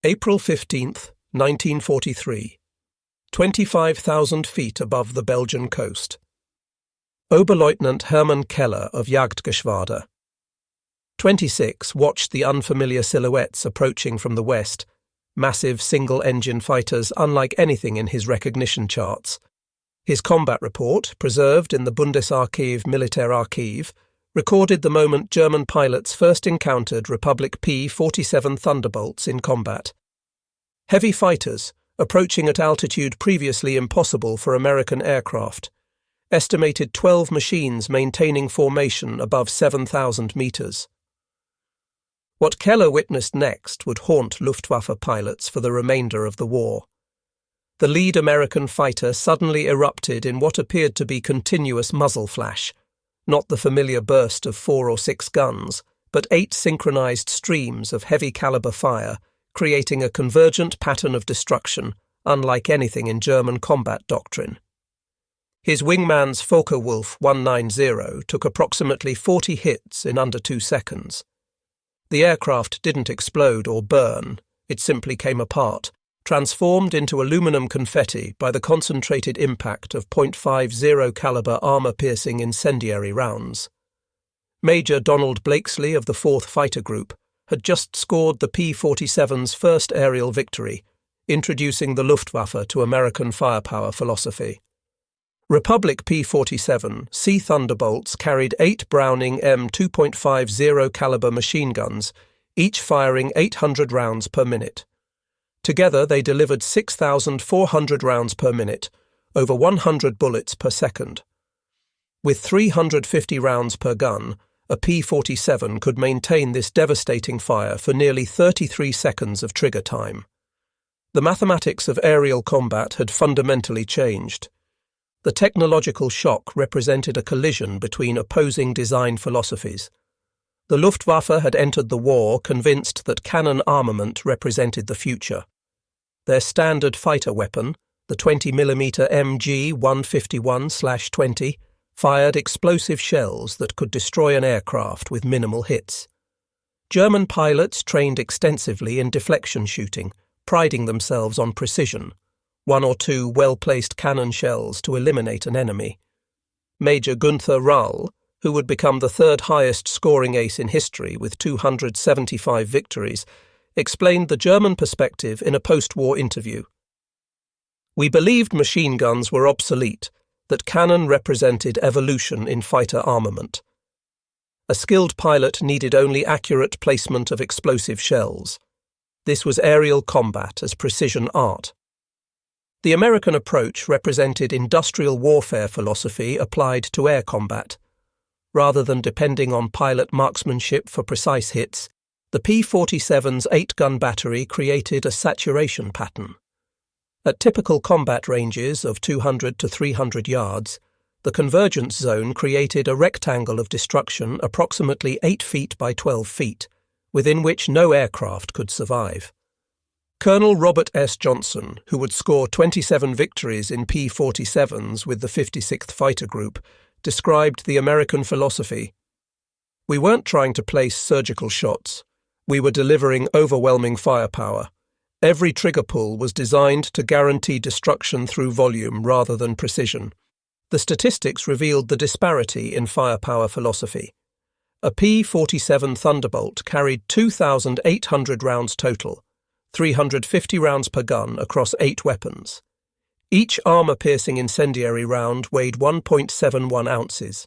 April 15th, 1943. 25,000 feet above the Belgian coast. Oberleutnant Hermann Keller of Jagdgeschwader. 26 watched the unfamiliar silhouettes approaching from the west, massive single-engine fighters unlike anything in his recognition charts. His combat report, preserved in the Bundesarchiv Militärarchiv, recorded the moment German pilots first encountered Republic P-47 Thunderbolts in combat. Heavy fighters, approaching at altitude previously impossible for American aircraft. Estimated 12 machines maintaining formation above 7,000 meters. What Keller witnessed next would haunt Luftwaffe pilots for the remainder of the war. The lead American fighter suddenly erupted in what appeared to be continuous muzzle flash, not the familiar burst of 4 or 6 guns, but 8 synchronized streams of heavy-caliber fire, creating a convergent pattern of destruction, unlike anything in German combat doctrine. His wingman's Focke-Wulf 190 took approximately 40 hits in under 2 seconds. The aircraft didn't explode or burn, it simply came apart, transformed into aluminum confetti by the concentrated impact of .50 caliber armor-piercing incendiary rounds. Major Donald Blakesley of the 4th Fighter Group had just scored the P-47's first aerial victory, introducing the Luftwaffe to American firepower philosophy. Republic P-47 Sea Thunderbolts carried 8 Browning M2.50 caliber machine guns, each firing 800 rounds per minute. Together they delivered 6,400 rounds per minute, over 100 bullets per second. With 350 rounds per gun, a P-47 could maintain this devastating fire for nearly 33 seconds of trigger time. The mathematics of aerial combat had fundamentally changed. The technological shock represented a collision between opposing design philosophies. The Luftwaffe had entered the war convinced that cannon armament represented the future. Their standard fighter weapon, the 20mm MG 151/20, fired explosive shells that could destroy an aircraft with minimal hits. German pilots trained extensively in deflection shooting, priding themselves on precision, 1 or 2 well-placed cannon shells to eliminate an enemy. Major Günther Rall, who would become the 3rd highest scoring ace in history with 275 victories, explained the German perspective in a post-war interview. "We believed machine guns were obsolete, that cannon represented evolution in fighter armament. A skilled pilot needed only accurate placement of explosive shells. This was aerial combat as precision art. The American approach represented industrial warfare philosophy applied to air combat. Rather than depending on pilot marksmanship for precise hits, the P-47's 8-gun battery created a saturation pattern. At typical combat ranges of 200 to 300 yards, the convergence zone created a rectangle of destruction approximately 8 feet by 12 feet, within which no aircraft could survive. Colonel Robert S. Johnson, who would score 27 victories in P-47s with the 56th Fighter Group, described the American philosophy. "We weren't trying to place surgical shots. We were delivering overwhelming firepower. Every trigger pull was designed to guarantee destruction through volume rather than precision." The statistics revealed the disparity in firepower philosophy. A P-47 Thunderbolt carried 2,800 rounds total, 350 rounds per gun across 8 weapons. Each armor-piercing incendiary round weighed 1.71 ounces.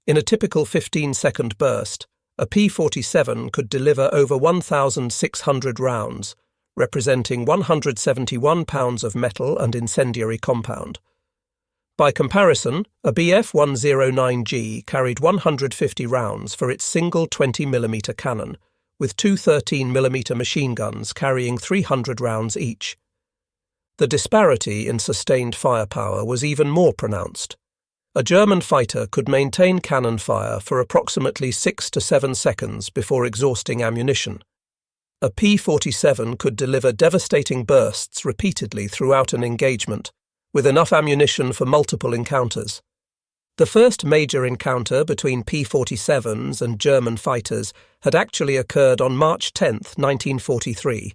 In a typical 15-second burst, a P-47 could deliver over 1,600 rounds, representing 171 pounds of metal and incendiary compound. By comparison, a Bf-109G carried 150 rounds for its single 20mm cannon, with 2 13mm machine guns carrying 300 rounds each. The disparity in sustained firepower was even more pronounced. A German fighter could maintain cannon fire for approximately 6 to 7 seconds before exhausting ammunition. A P-47 could deliver devastating bursts repeatedly throughout an engagement, with enough ammunition for multiple encounters. The first major encounter between P-47s and German fighters had actually occurred on March 10, 1943,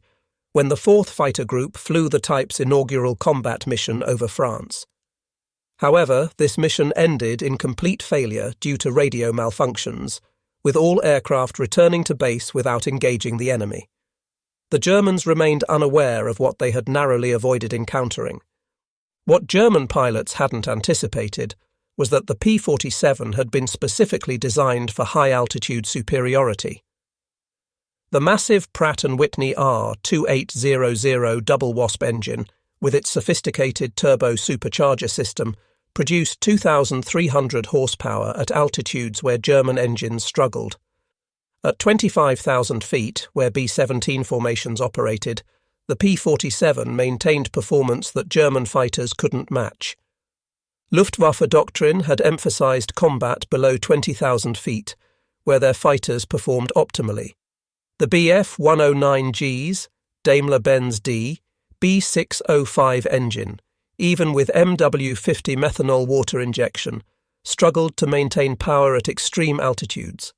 when the 4th Fighter Group flew the type's inaugural combat mission over France. However, this mission ended in complete failure due to radio malfunctions, with all aircraft returning to base without engaging the enemy. The Germans remained unaware of what they had narrowly avoided encountering. What German pilots hadn't anticipated was that the P-47 had been specifically designed for high-altitude superiority. The massive Pratt & Whitney R2800 double wasp engine, with its sophisticated turbo supercharger system, produced 2,300 horsepower at altitudes where German engines struggled. At 25,000 feet, where B-17 formations operated, the P-47 maintained performance that German fighters couldn't match. Luftwaffe doctrine had emphasized combat below 20,000 feet, where their fighters performed optimally. The Bf-109G's, Daimler-Benz D, B605 engine, even with MW50 methanol water injection, struggled to maintain power at extreme altitudes.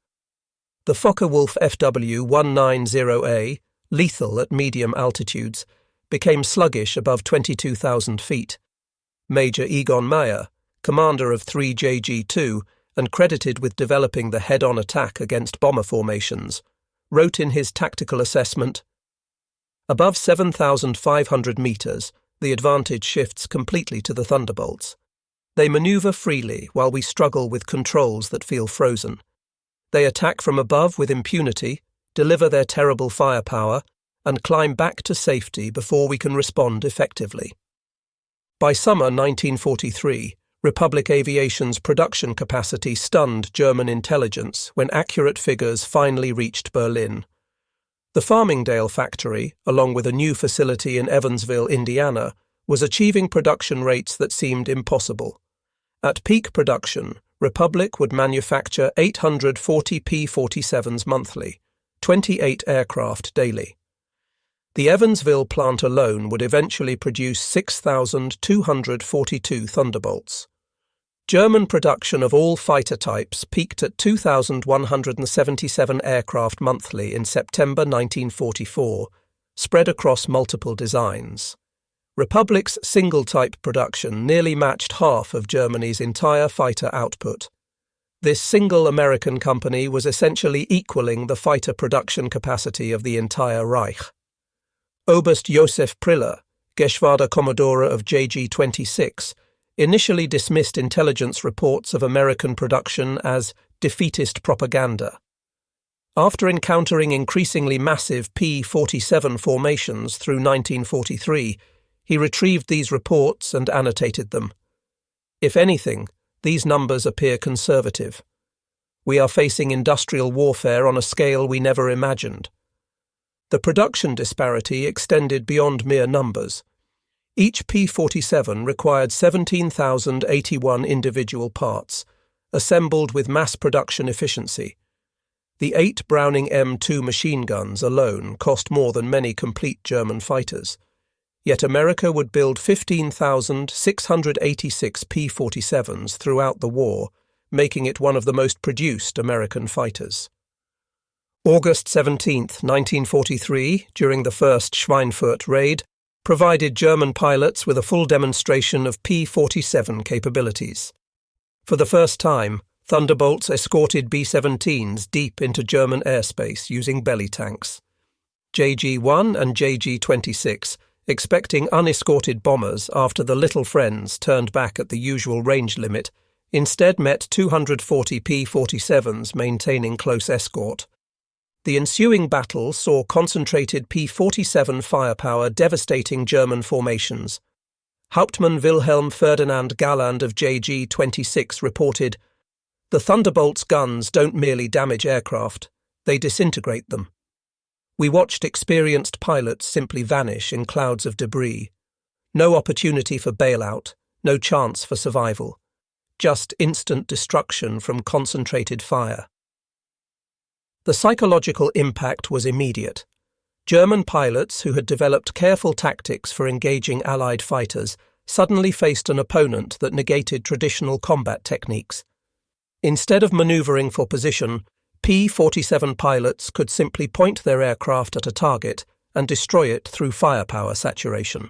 The Focke-Wulf FW-190A, lethal at medium altitudes, became sluggish above 22,000 feet. Major Egon Meyer, commander of 3JG2 and credited with developing the head-on attack against bomber formations, wrote in his tactical assessment, "Above 7,500 meters, the advantage shifts completely to the Thunderbolts. They maneuver freely while we struggle with controls that feel frozen. They attack from above with impunity, deliver their terrible firepower, and climb back to safety before we can respond effectively." By summer 1943, Republic Aviation's production capacity stunned German intelligence when accurate figures finally reached Berlin. The Farmingdale factory, along with a new facility in Evansville, Indiana, was achieving production rates that seemed impossible. At peak production, Republic would manufacture 840 P-47s monthly, 28 aircraft daily. The Evansville plant alone would eventually produce 6,242 Thunderbolts. German production of all fighter types peaked at 2,177 aircraft monthly in September 1944, spread across multiple designs. Republic's single-type production nearly matched half of Germany's entire fighter output. This single American company was essentially equaling the fighter production capacity of the entire Reich. Oberst Josef Priller, Geschwader Commodore of JG-26, initially dismissed intelligence reports of American production as defeatist propaganda. After encountering increasingly massive P-47 formations through 1943, he retrieved these reports and annotated them. If anything, these numbers appear conservative. We are facing industrial warfare on a scale we never imagined. The production disparity extended beyond mere numbers. Each P-47 required 17,081 individual parts, assembled with mass production efficiency. The 8 Browning M2 machine guns alone cost more than many complete German fighters. Yet America would build 15,686 P-47s throughout the war, making it one of the most produced American fighters. August 17, 1943, during the first Schweinfurt raid, provided German pilots with a full demonstration of P-47 capabilities. For the first time, Thunderbolts escorted B-17s deep into German airspace using belly tanks. JG-1 and JG-26, expecting unescorted bombers after the Little Friends turned back at the usual range limit, instead met 240 P-47s maintaining close escort. The ensuing battle saw concentrated P-47 firepower devastating German formations. Hauptmann Wilhelm Ferdinand Galland of JG-26 reported, "The Thunderbolt's guns don't merely damage aircraft, they disintegrate them." We watched experienced pilots simply vanish in clouds of debris. No opportunity for bailout, no chance for survival. Just instant destruction from concentrated fire. The psychological impact was immediate. German pilots who had developed careful tactics for engaging Allied fighters suddenly faced an opponent that negated traditional combat techniques. Instead of maneuvering for position, P-47 pilots could simply point their aircraft at a target and destroy it through firepower saturation.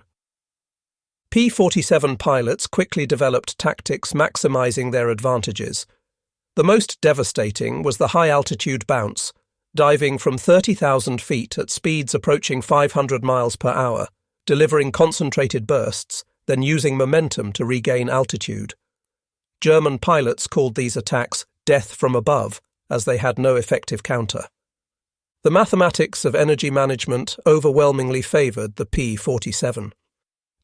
P-47 pilots quickly developed tactics maximizing their advantages. The most devastating was the high-altitude bounce, diving from 30,000 feet at speeds approaching 500 miles per hour, delivering concentrated bursts, then using momentum to regain altitude. German pilots called these attacks death from above, as they had no effective counter. The mathematics of energy management overwhelmingly favored the P-47.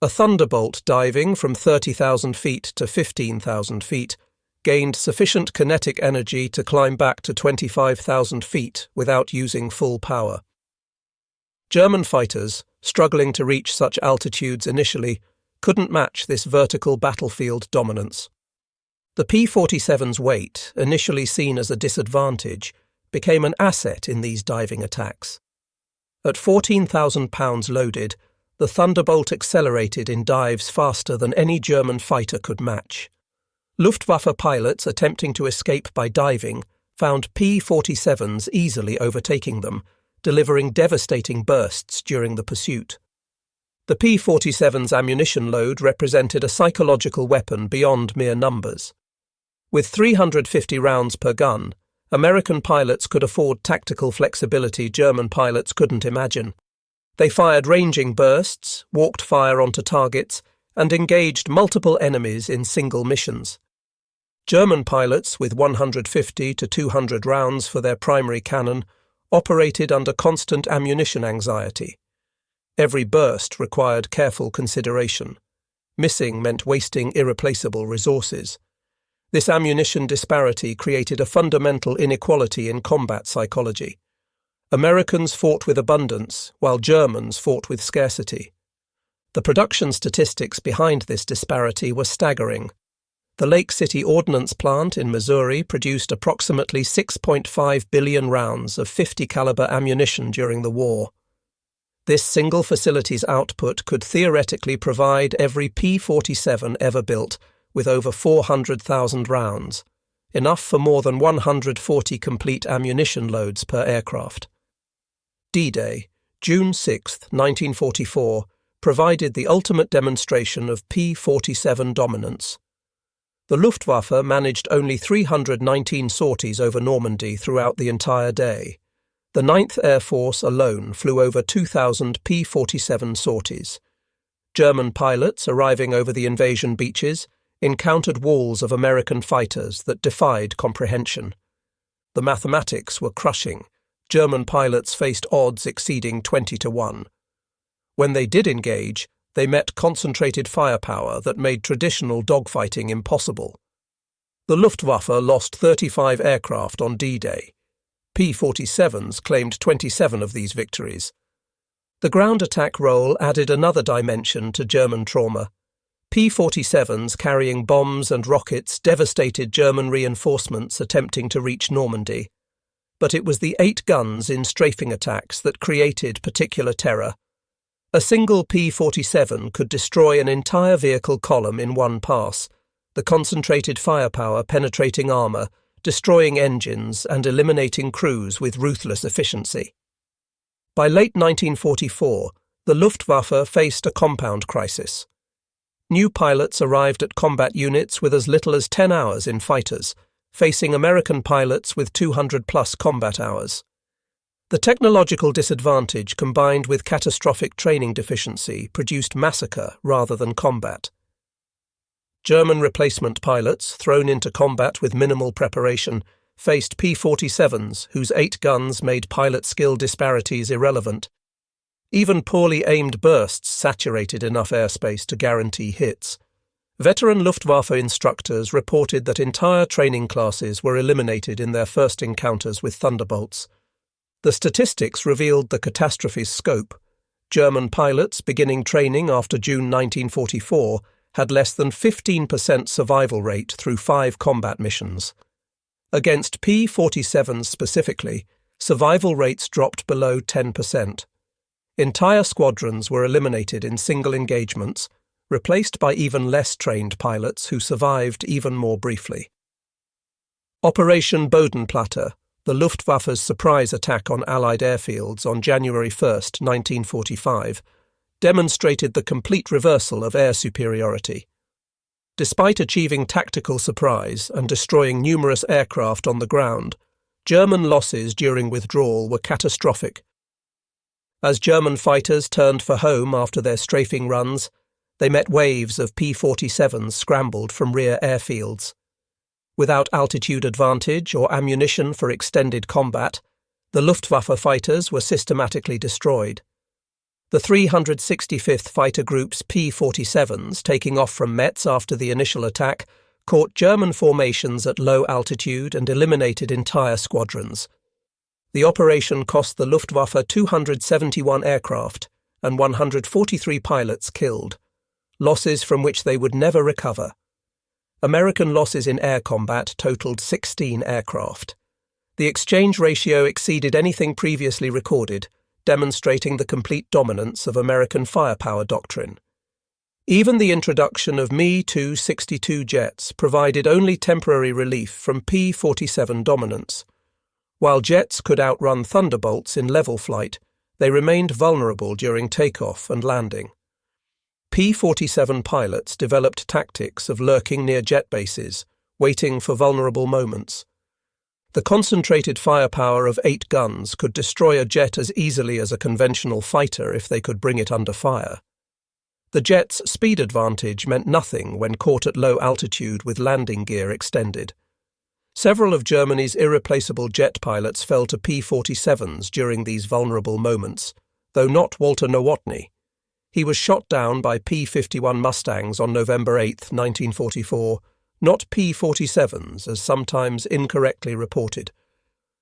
A Thunderbolt diving from 30,000 feet to 15,000 feet gained sufficient kinetic energy to climb back to 25,000 feet without using full power. German fighters, struggling to reach such altitudes initially, couldn't match this vertical battlefield dominance. The P-47's weight, initially seen as a disadvantage, became an asset in these diving attacks. At 14,000 pounds loaded, the Thunderbolt accelerated in dives faster than any German fighter could match. Luftwaffe pilots attempting to escape by diving found P-47s easily overtaking them, delivering devastating bursts during the pursuit. The P-47's ammunition load represented a psychological weapon beyond mere numbers. With 350 rounds per gun, American pilots could afford tactical flexibility German pilots couldn't imagine. They fired ranging bursts, walked fire onto targets, and engaged multiple enemies in single missions. German pilots, with 150 to 200 rounds for their primary cannon, operated under constant ammunition anxiety. Every burst required careful consideration. Missing meant wasting irreplaceable resources. This ammunition disparity created a fundamental inequality in combat psychology. Americans fought with abundance, while Germans fought with scarcity. The production statistics behind this disparity were staggering. The Lake City Ordnance Plant in Missouri produced approximately 6.5 billion rounds of 50 caliber ammunition during the war. This single facility's output could theoretically provide every P-47 ever built with over 400,000 rounds, enough for more than 140 complete ammunition loads per aircraft. D-Day, June 6, 1944, provided the ultimate demonstration of P-47 dominance. The Luftwaffe managed only 319 sorties over Normandy throughout the entire day. The 9th Air Force alone flew over 2,000 P-47 sorties. German pilots arriving over the invasion beaches encountered walls of American fighters that defied comprehension. The mathematics were crushing. German pilots faced odds exceeding 20 to 1. When they did engage, they met concentrated firepower that made traditional dogfighting impossible. The Luftwaffe lost 35 aircraft on D-Day. P-47s claimed 27 of these victories. The ground attack role added another dimension to German trauma. P-47s carrying bombs and rockets devastated German reinforcements attempting to reach Normandy. But it was the 8 guns in strafing attacks that created particular terror. A single P-47 could destroy an entire vehicle column in one pass, the concentrated firepower penetrating armour, destroying engines and eliminating crews with ruthless efficiency. By late 1944, the Luftwaffe faced a compound crisis. New pilots arrived at combat units with as little as 10 hours in fighters, facing American pilots with 200-plus combat hours. The technological disadvantage combined with catastrophic training deficiency produced massacre rather than combat. German replacement pilots, thrown into combat with minimal preparation, faced P-47s whose 8 guns made pilot skill disparities irrelevant. Even poorly aimed bursts saturated enough airspace to guarantee hits. Veteran Luftwaffe instructors reported that entire training classes were eliminated in their first encounters with Thunderbolts. The statistics revealed the catastrophe's scope. German pilots beginning training after June 1944 had less than 15% survival rate through 5 combat missions. Against P-47s specifically, survival rates dropped below 10%. Entire squadrons were eliminated in single engagements, replaced by even less trained pilots who survived even more briefly. Operation Bodenplatte, the Luftwaffe's surprise attack on Allied airfields on January 1, 1945, demonstrated the complete reversal of air superiority. Despite achieving tactical surprise and destroying numerous aircraft on the ground, German losses during withdrawal were catastrophic. As German fighters turned for home after their strafing runs, they met waves of P-47s scrambled from rear airfields. Without altitude advantage or ammunition for extended combat, the Luftwaffe fighters were systematically destroyed. The 365th Fighter Group's P-47s, taking off from Metz after the initial attack, caught German formations at low altitude and eliminated entire squadrons. The operation cost the Luftwaffe 271 aircraft and 143 pilots killed, losses from which they would never recover. American losses in air combat totaled 16 aircraft. The exchange ratio exceeded anything previously recorded, demonstrating the complete dominance of American firepower doctrine. Even the introduction of Me-262 jets provided only temporary relief from P-47 dominance. While jets could outrun Thunderbolts in level flight, they remained vulnerable during takeoff and landing. P-47 pilots developed tactics of lurking near jet bases, waiting for vulnerable moments. The concentrated firepower of 8 guns could destroy a jet as easily as a conventional fighter if they could bring it under fire. The jet's speed advantage meant nothing when caught at low altitude with landing gear extended. Several of Germany's irreplaceable jet pilots fell to P-47s during these vulnerable moments, though not Walter Nowotny. He was shot down by P-51 Mustangs on November 8, 1944, not P-47s, as sometimes incorrectly reported.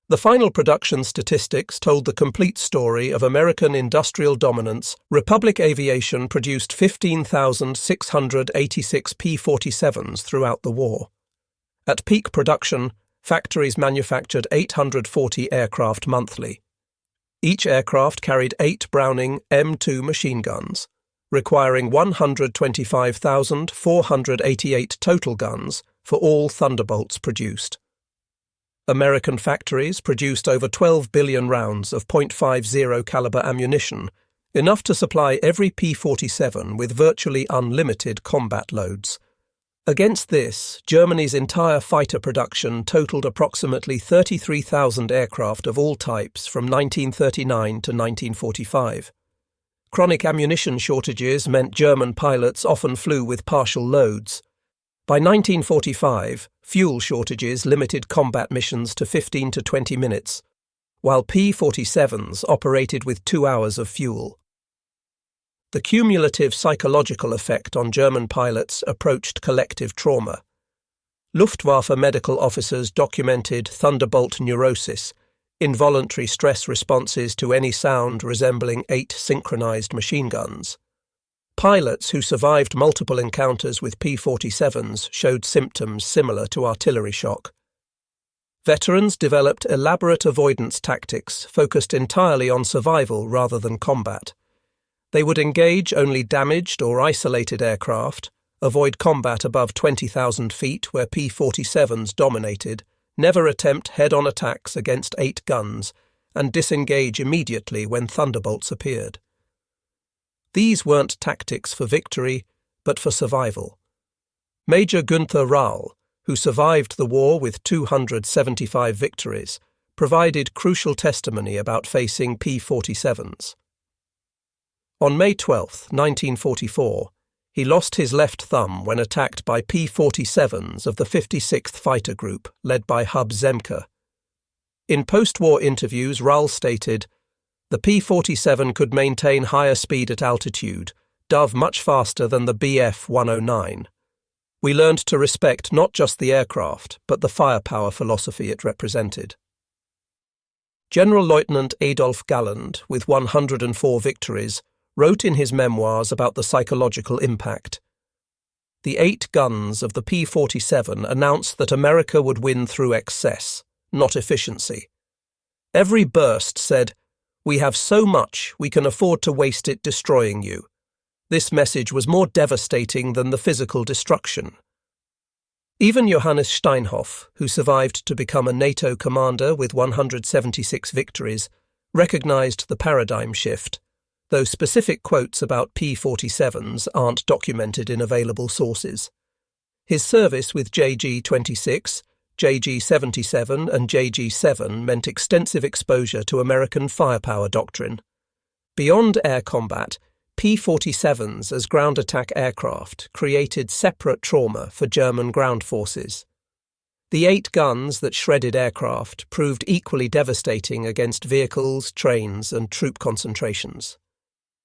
The final production statistics told the complete story of American industrial dominance. Republic Aviation produced 15,686 P-47s throughout the war. At peak production, factories manufactured 840 aircraft monthly. Each aircraft carried 8 Browning M2 machine guns, requiring 125,488 total guns for all Thunderbolts produced. American factories produced over 12 billion rounds of .50 caliber ammunition, enough to supply every P-47 with virtually unlimited combat loads. Against this, Germany's entire fighter production totaled approximately 33,000 aircraft of all types from 1939 to 1945. Chronic ammunition shortages meant German pilots often flew with partial loads. By 1945, fuel shortages limited combat missions to 15 to 20 minutes, while P-47s operated with 2 hours of fuel. The cumulative psychological effect on German pilots approached collective trauma. Luftwaffe medical officers documented Thunderbolt neurosis, involuntary stress responses to any sound resembling 8 synchronized machine guns. Pilots who survived multiple encounters with P-47s showed symptoms similar to artillery shock. Veterans developed elaborate avoidance tactics focused entirely on survival rather than combat. They would engage only damaged or isolated aircraft, avoid combat above 20,000 feet where P-47s dominated, never attempt head-on attacks against 8 guns, and disengage immediately when Thunderbolts appeared. These weren't tactics for victory, but for survival. Major Günther Rall, who survived the war with 275 victories, provided crucial testimony about facing P-47s. On May 12, 1944, he lost his left thumb when attacked by P-47s of the 56th Fighter Group, led by Hub Zemke. In post-war interviews, Rall stated, "The P-47 could maintain higher speed at altitude, dove much faster than the Bf-109. We learned to respect not just the aircraft, but the firepower philosophy it represented." General Lieutenant Adolf Galland, with 104 victories, wrote in his memoirs about the psychological impact. The 8 guns of the P-47 announced that America would win through excess, not efficiency. Every burst said, "We have so much, we can afford to waste it destroying you." This message was more devastating than the physical destruction. Even Johannes Steinhoff, who survived to become a NATO commander with 176 victories, recognized the paradigm shift, though specific quotes about P-47s aren't documented in available sources. His service with JG-26, JG-77 and JG-7 meant extensive exposure to American firepower doctrine. Beyond air combat, P-47s as ground attack aircraft created separate trauma for German ground forces. The 8 guns that shredded aircraft proved equally devastating against vehicles, trains and troop concentrations.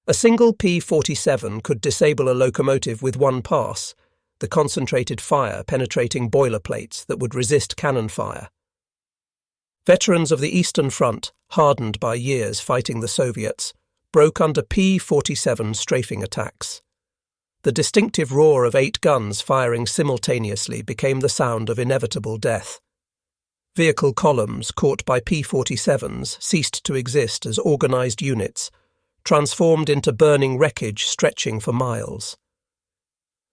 A single P-47 could disable a locomotive with one pass, the concentrated fire penetrating boiler plates that would resist cannon fire. Veterans of the Eastern Front, hardened by years fighting the Soviets, broke under P-47 strafing attacks. The distinctive roar of 8 guns firing simultaneously became the sound of inevitable death. Vehicle columns caught by P-47s ceased to exist as organized units, transformed into burning wreckage stretching for miles.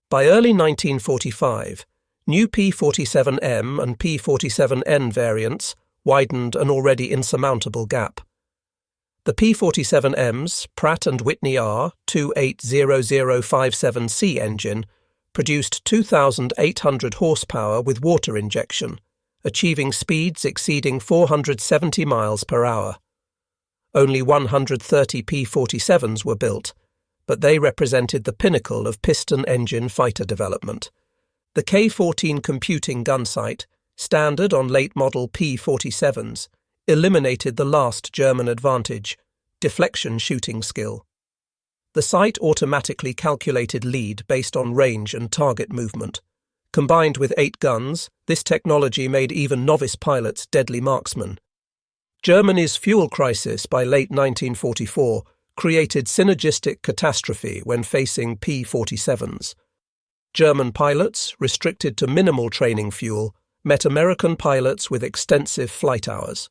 By early 1945, new P-47M and P-47N variants widened an already insurmountable gap. The P-47M's Pratt & Whitney R 280057C engine produced 2,800 horsepower with water injection, achieving speeds exceeding 470 miles per hour. Only 130 P-47s were built, but they represented the pinnacle of piston engine fighter development. The K-14 computing gun sight, standard on late-model P-47s, eliminated the last German advantage, deflection shooting skill. The sight automatically calculated lead based on range and target movement. Combined with 8 guns, this technology made even novice pilots deadly marksmen. Germany's fuel crisis by late 1944 created synergistic catastrophe when facing P-47s. German pilots, restricted to minimal training fuel, met American pilots with extensive flight hours.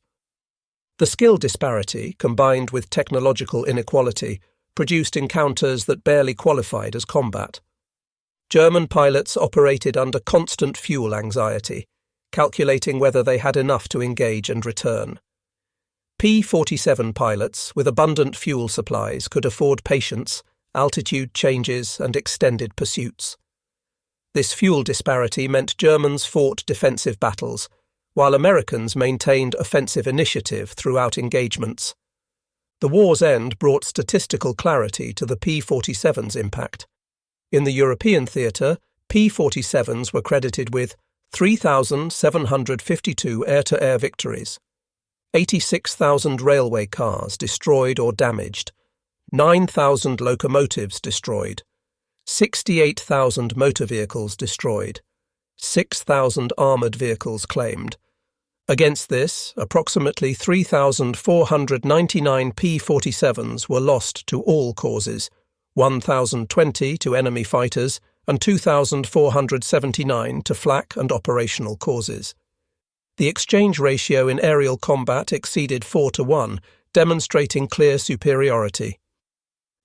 The skill disparity, combined with technological inequality, produced encounters that barely qualified as combat. German pilots operated under constant fuel anxiety, calculating whether they had enough to engage and return. P-47 pilots with abundant fuel supplies could afford patience, altitude changes and extended pursuits. This fuel disparity meant Germans fought defensive battles, while Americans maintained offensive initiative throughout engagements. The war's end brought statistical clarity to the P-47's impact. In the European theatre, P-47s were credited with 3,752 air-to-air victories, 86,000 railway cars destroyed or damaged, 9,000 locomotives destroyed, 68,000 motor vehicles destroyed, 6,000 armoured vehicles claimed. Against this, approximately 3,499 P-47s were lost to all causes, 1,020 to enemy fighters and 2,479 to flak and operational causes. The exchange ratio in aerial combat exceeded 4-1, demonstrating clear superiority.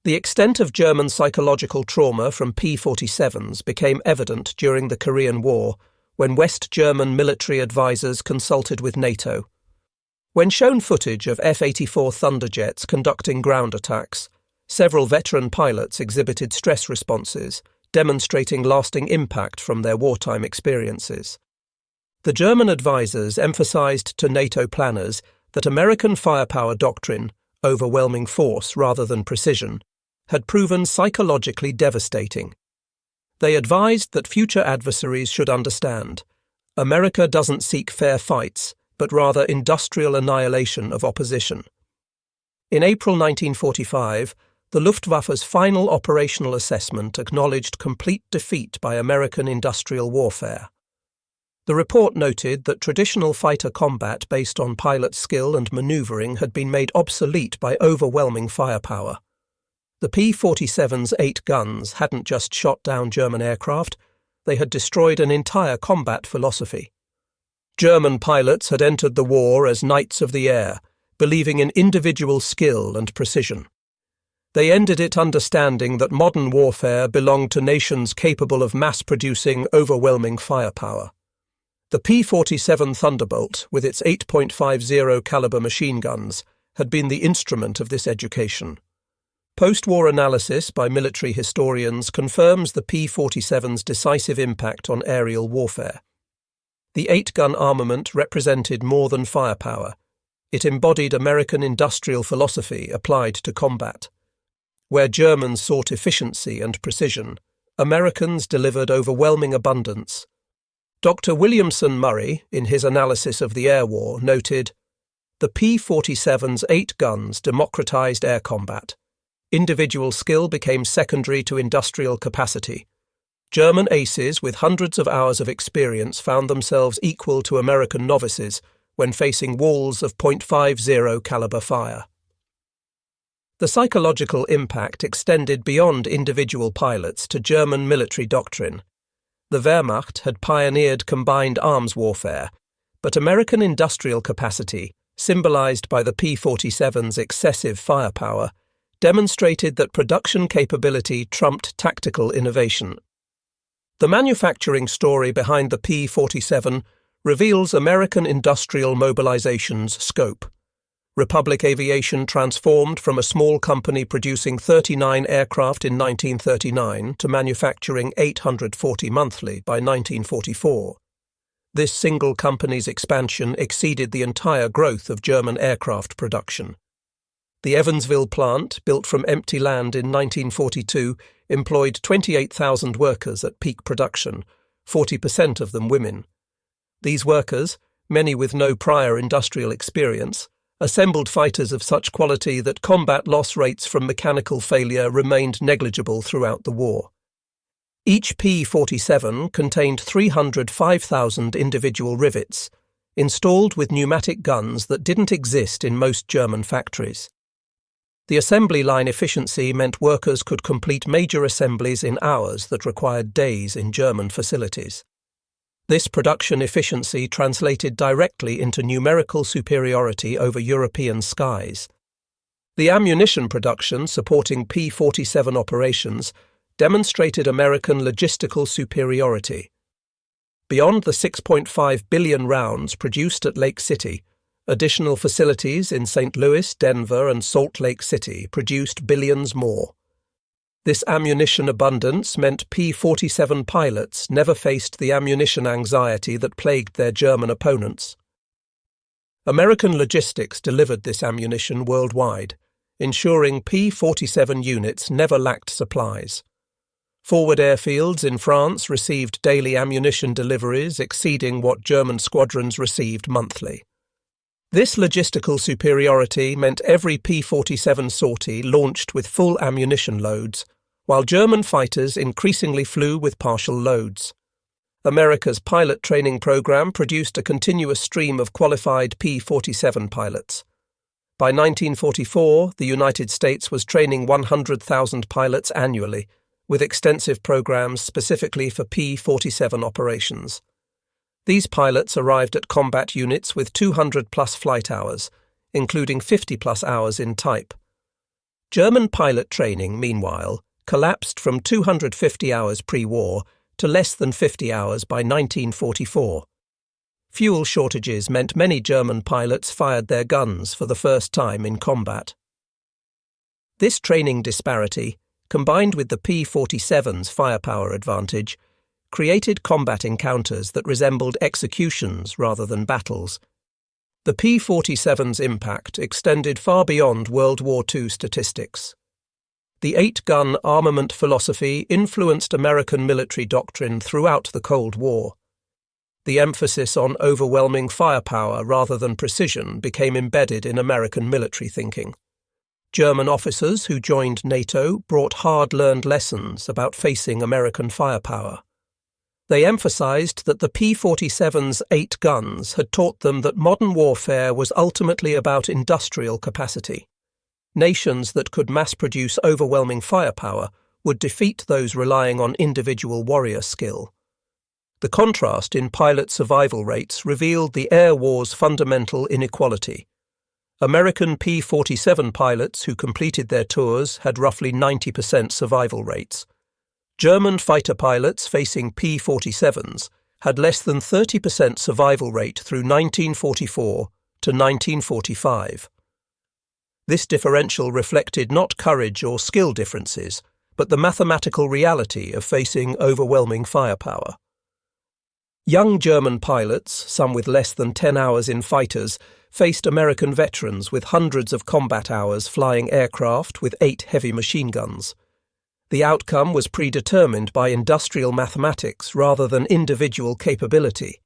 The extent of German psychological trauma from P-47s became evident during the Korean War, when West German military advisors consulted with NATO. When shown footage of F-84 Thunderjets conducting ground attacks, several veteran pilots exhibited stress responses, demonstrating lasting impact from their wartime experiences. The German advisors emphasized to NATO planners that American firepower doctrine, overwhelming force rather than precision, had proven psychologically devastating. They advised that future adversaries should understand, America doesn't seek fair fights, but rather industrial annihilation of opposition. In April 1945, the Luftwaffe's final operational assessment acknowledged complete defeat by American industrial warfare. The report noted that traditional fighter combat based on pilot skill and maneuvering had been made obsolete by overwhelming firepower. The P-47's 8 guns hadn't just shot down German aircraft, they had destroyed an entire combat philosophy. German pilots had entered the war as knights of the air, believing in individual skill and precision. They ended it understanding that modern warfare belonged to nations capable of mass-producing overwhelming firepower. The P-47 Thunderbolt, with its 8.50 caliber machine guns, had been the instrument of this education. Post-war analysis by military historians confirms the P-47's decisive impact on aerial warfare. The 8-gun armament represented more than firepower. It embodied American industrial philosophy applied to combat. Where Germans sought efficiency and precision, Americans delivered overwhelming abundance. Dr. Williamson Murray, in his analysis of the air war, noted, "The P-47's 8 guns democratized air combat. Individual skill became secondary to industrial capacity. German aces with hundreds of hours of experience found themselves equal to American novices when facing walls of .50 caliber fire." The psychological impact extended beyond individual pilots to German military doctrine. The Wehrmacht had pioneered combined arms warfare, but American industrial capacity, symbolized by the P-47's excessive firepower, demonstrated that production capability trumped tactical innovation. The manufacturing story behind the P-47 reveals American industrial mobilization's scope. Republic Aviation transformed from a small company producing 39 aircraft in 1939 to manufacturing 840 monthly by 1944. This single company's expansion exceeded the entire growth of German aircraft production. The Evansville plant, built from empty land in 1942, employed 28,000 workers at peak production, 40% of them women. These workers, many with no prior industrial experience, assembled fighters of such quality that combat loss rates from mechanical failure remained negligible throughout the war. Each P-47 contained 305,000 individual rivets, installed with pneumatic guns that didn't exist in most German factories. The assembly line efficiency meant workers could complete major assemblies in hours that required days in German facilities. This production efficiency translated directly into numerical superiority over European skies. The ammunition production supporting P-47 operations demonstrated American logistical superiority. Beyond the 6.5 billion rounds produced at Lake City, additional facilities in St. Louis, Denver, and Salt Lake City produced billions more. This ammunition abundance meant P-47 pilots never faced the ammunition anxiety that plagued their German opponents. American logistics delivered this ammunition worldwide, ensuring P-47 units never lacked supplies. Forward airfields in France received daily ammunition deliveries exceeding what German squadrons received monthly. This logistical superiority meant every P-47 sortie launched with full ammunition loads, while German fighters increasingly flew with partial loads. America's pilot training program produced a continuous stream of qualified P-47 pilots. By 1944, the United States was training 100,000 pilots annually, with extensive programs specifically for P-47 operations. These pilots arrived at combat units with 200-plus flight hours, including 50-plus hours in type. German pilot training, meanwhile, collapsed from 250 hours pre-war to less than 50 hours by 1944. Fuel shortages meant many German pilots fired their guns for the first time in combat. This training disparity, combined with the P-47's firepower advantage, created combat encounters that resembled executions rather than battles. The P-47's impact extended far beyond World War II statistics. The 8-gun armament philosophy influenced American military doctrine throughout the Cold War. The emphasis on overwhelming firepower rather than precision became embedded in American military thinking. German officers who joined NATO brought hard-learned lessons about facing American firepower. They emphasized that the P-47's 8 guns had taught them that modern warfare was ultimately about industrial capacity. Nations that could mass-produce overwhelming firepower would defeat those relying on individual warrior skill. The contrast in pilot survival rates revealed the air war's fundamental inequality. American P-47 pilots who completed their tours had roughly 90% survival rates. German fighter pilots facing P-47s had less than 30% survival rate through 1944 to 1945. This differential reflected not courage or skill differences, but the mathematical reality of facing overwhelming firepower. Young German pilots, some with less than 10 hours in fighters, faced American veterans with hundreds of combat hours flying aircraft with 8 heavy machine guns. The outcome was predetermined by industrial mathematics rather than individual capability.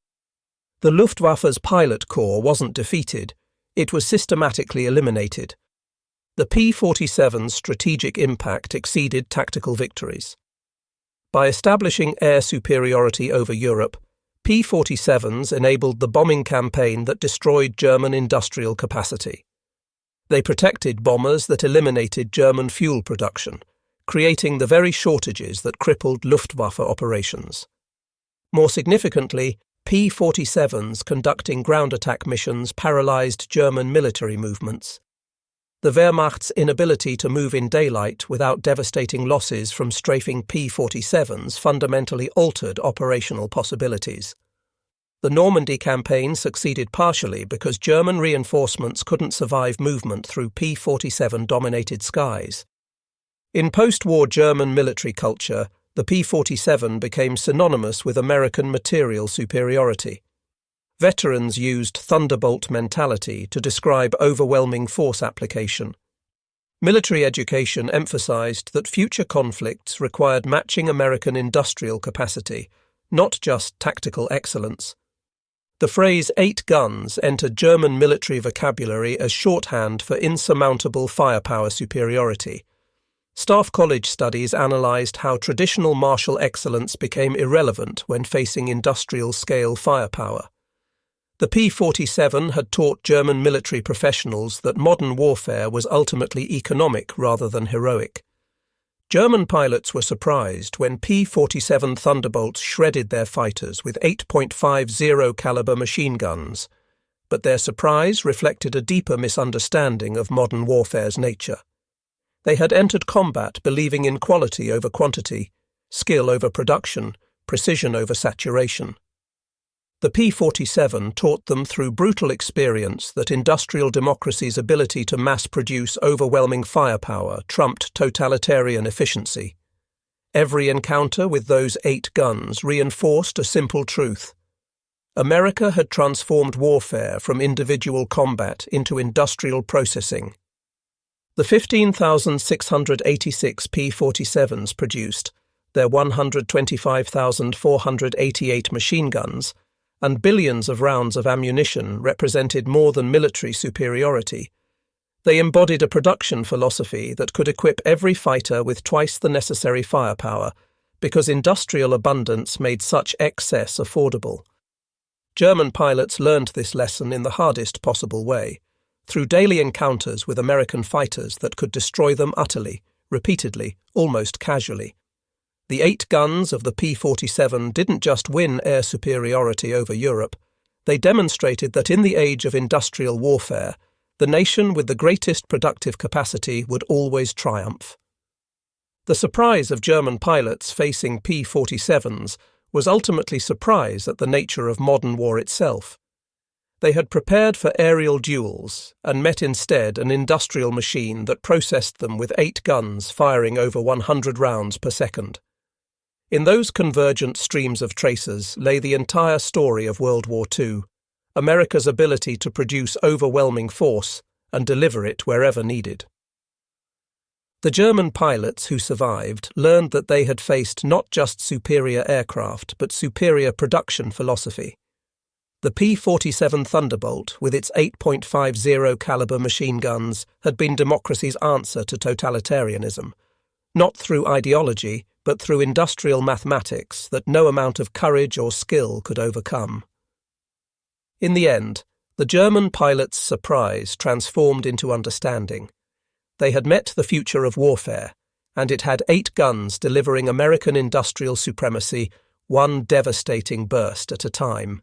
The Luftwaffe's pilot corps wasn't defeated, it was systematically eliminated. The P-47's strategic impact exceeded tactical victories. By establishing air superiority over Europe, P-47s enabled the bombing campaign that destroyed German industrial capacity. They protected bombers that eliminated German fuel production, creating the very shortages that crippled Luftwaffe operations. More significantly, P-47s conducting ground attack missions paralyzed German military movements. The Wehrmacht's inability to move in daylight without devastating losses from strafing P-47s fundamentally altered operational possibilities. The Normandy campaign succeeded partially because German reinforcements couldn't survive movement through P-47-dominated skies. In post-war German military culture, the P-47 became synonymous with American material superiority. Veterans used Thunderbolt mentality to describe overwhelming force application. Military education emphasized that future conflicts required matching American industrial capacity, not just tactical excellence. The phrase 8 guns entered German military vocabulary as shorthand for insurmountable firepower superiority. Staff College studies analyzed how traditional martial excellence became irrelevant when facing industrial-scale firepower. The P-47 had taught German military professionals that modern warfare was ultimately economic rather than heroic. German pilots were surprised when P-47 Thunderbolts shredded their fighters with 8.50 caliber machine guns, but their surprise reflected a deeper misunderstanding of modern warfare's nature. They had entered combat believing in quality over quantity, skill over production, precision over saturation. The P-47 taught them through brutal experience that industrial democracy's ability to mass-produce overwhelming firepower trumped totalitarian efficiency. Every encounter with those 8 guns reinforced a simple truth. America had transformed warfare from individual combat into industrial processing. The 15,686 P-47s produced, their 125,488 machine guns, and billions of rounds of ammunition represented more than military superiority. They embodied a production philosophy that could equip every fighter with twice the necessary firepower, because industrial abundance made such excess affordable. German pilots learned this lesson in the hardest possible way, through daily encounters with American fighters that could destroy them utterly, repeatedly, almost casually. The 8 guns of the P-47 didn't just win air superiority over Europe, they demonstrated that in the age of industrial warfare, the nation with the greatest productive capacity would always triumph. The surprise of German pilots facing P-47s was ultimately surprise at the nature of modern war itself. They had prepared for aerial duels and met instead an industrial machine that processed them with 8 guns firing over 100 rounds per second. In those convergent streams of tracers lay the entire story of World War II, America's ability to produce overwhelming force and deliver it wherever needed. The German pilots who survived learned that they had faced not just superior aircraft but superior production philosophy. The P-47 Thunderbolt, with its 8.50 caliber machine guns, had been democracy's answer to totalitarianism, not through ideology, but through industrial mathematics that no amount of courage or skill could overcome. In the end, the German pilots' surprise transformed into understanding. They had met the future of warfare, and it had 8 guns delivering American industrial supremacy, one devastating burst at a time.